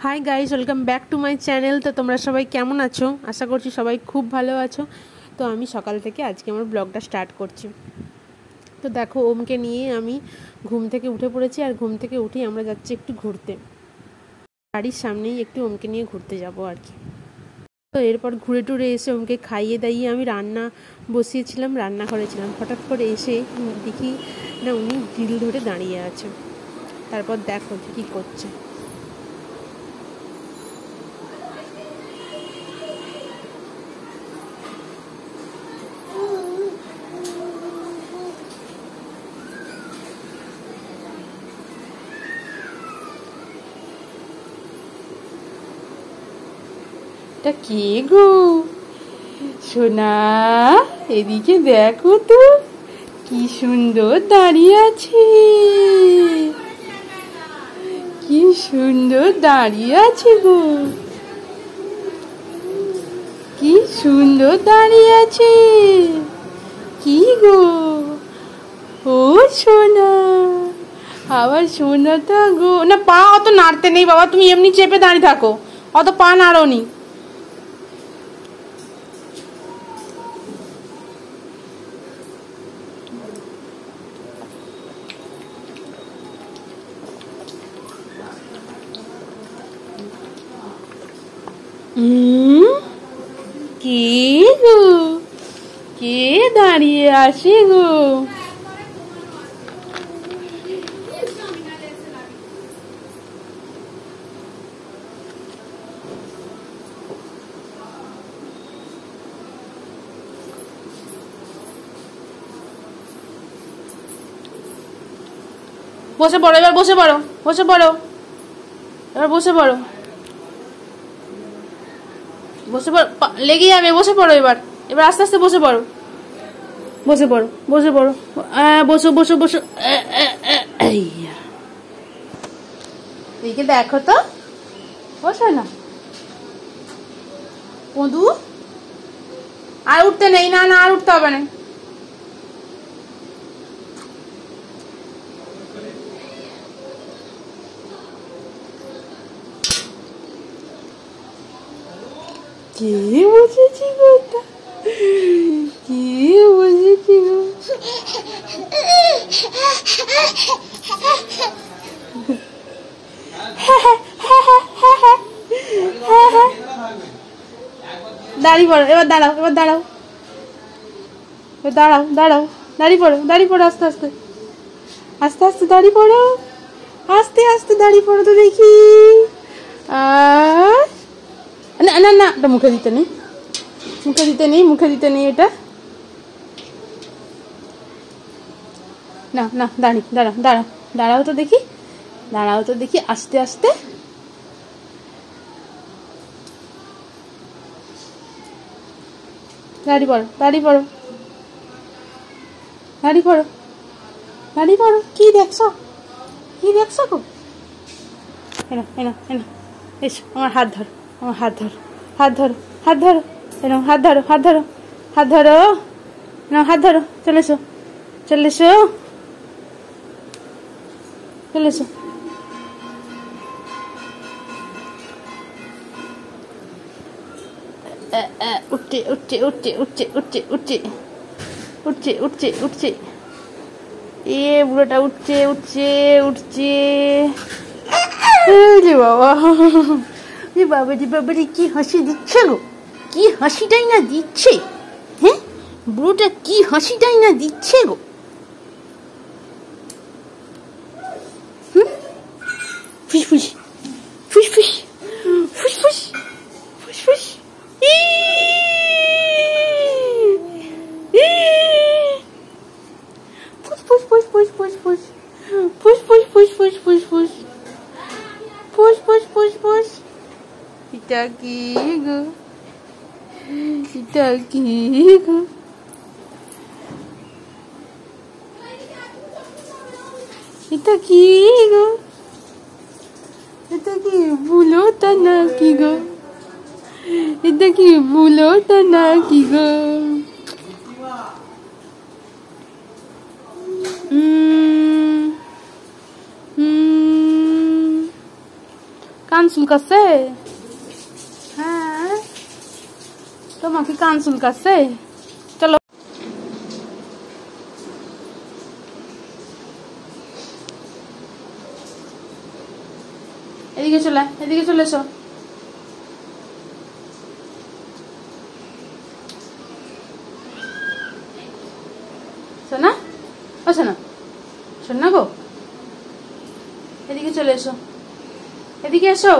Hi guys, welcome back to my channel. তো তোমরা সবাই কেমন আছো? আশা করছি সবাই খুব ভালো আছো। তো আমি সকাল থেকে আজকে আমার ব্লগটা স্টার্ট করছি। তো দেখো, ওমকে নিয়ে আমি ঘুম থেকে উঠে পড়েছি, আর ঘুম থেকে উঠেই আমরা যাচ্ছি একটু ঘুরতে। বাড়ির সামনেই একটু ওমকে নিয়ে ঘুরতে যাব আর কি। তো এরপর ঘুরে টুরে এসে ওমকে খাইয়ে দাইয়ে আমি রান্না বসিয়েছিলাম, রান্নাঘরে ছিলাম। হঠাৎ করে এসে দেখি না উনি গ্রিল ধরে দাঁড়িয়ে আছে। তারপর দেখো কী করছে। এটা কে গো? সোনা, এদিকে দেখো তো, কি সুন্দর দাঁড়িয়ে আছে, কি সুন্দর দাঁড়িয়ে আছে গো, কি সুন্দর দাঁড়িয়ে আছে। কি গো? ও সোনা, আবার সোনাটা গো। না, পা অত নাড়তে নেই বাবা, তুমি এমনি চেপে দাঁড়িয়ে থাকো, অত পা নাড়োনি। কে গো? কে দাঁড়িয়ে আসে গো? বসে পড়ো এবার, বসে পড়ো, বসে পড়ো এবার, বসে পড়ো, বসে পড়ো, লেগে যাবে। বসে পড়ো এবার, এবার আস্তে আস্তে বসে পড়ো, বসে পড়ো, বসে পড়ো। বসো বসো বসো। এইকে দেখো তো, বসো না পদু, আর উঠতে নেই। না না, আর উঠতে হবে না। কে বসেছি গো? এটা কে বসেছি গো? দাঁড়িয়ে পড়ো এবার, দাঁড়াও, এবার দাঁড়াও, দাঁড়াও, দাঁড়াও, দাঁড়িয়ে পড়ো, দাঁড়িয়ে পড়ো, আস্তে আস্তে, আস্তে আস্তে দাঁড়িয়ে পড়ো, আস্তে আস্তে দাঁড়িয়ে পড়ো তো দেখি। না না না, এটা মুখে দিতে নেই, মুখে দিতে নেই, মুখে দিতে নেই এটা। না না, দাঁড়ি, দাঁড়াও, দাঁড়াও, দাঁড়াও তো দেখি, দাঁড়াও তো দেখি, আস্তে আস্তে। দাঁড়িয়ে পড়ো, দাঁড়িয়ে পড়ো, দাঁড়িয়ে পড়ো, দাঁড়িয়ে পড়ো। কি দেখছো? কি দেখছো গো? এনো এনো এনো, এসো, আমার হাত ধরো, আমার হাত ধরো, হাত ধরো, হাত ধরো, এনো, হাত ধরো, হাত ধরো, হাত ধরো, না হাত ধরো, চলে এসো, চলে এসো, চলে এসো। উঠছে উঠছে উঠছে উঠছে উঠছে উঠছে উঠছে উঠছে উঠছে, এ বুড়োটা উঠছে উঠছে উঠছে। বাবা, বাবা রে বাবা রে, কি হাসি দিচ্ছে গো, কি হাসিটাই না দিচ্ছে। হ্যাঁ, বুড়োটা কি হাসিটাই না দিচ্ছে গো। ফুসফুস ফুসফুস ফুসফুস ফুসফুস, ফুস ফুস ফুস ফুস ফুস ফুস ফুস ফুস ফুস ফুস ফুস ফুস ফুস ফুস ফুস। এটা কি গো? এটা কি গো? এটা কি গো? এটা কি বুলোটা নাকি গো? এটা কি বুলোটা নাকি গো? কান চুলকাচ্ছে? হ্যাঁ, তোমার কি কান চুলকাচ্ছে? চলো এদিকে চলে, এদিকে চলে এসো। সোনা, ও সোনা, সোনা গো, এদিকে চলে এসো, এদিকে এসো।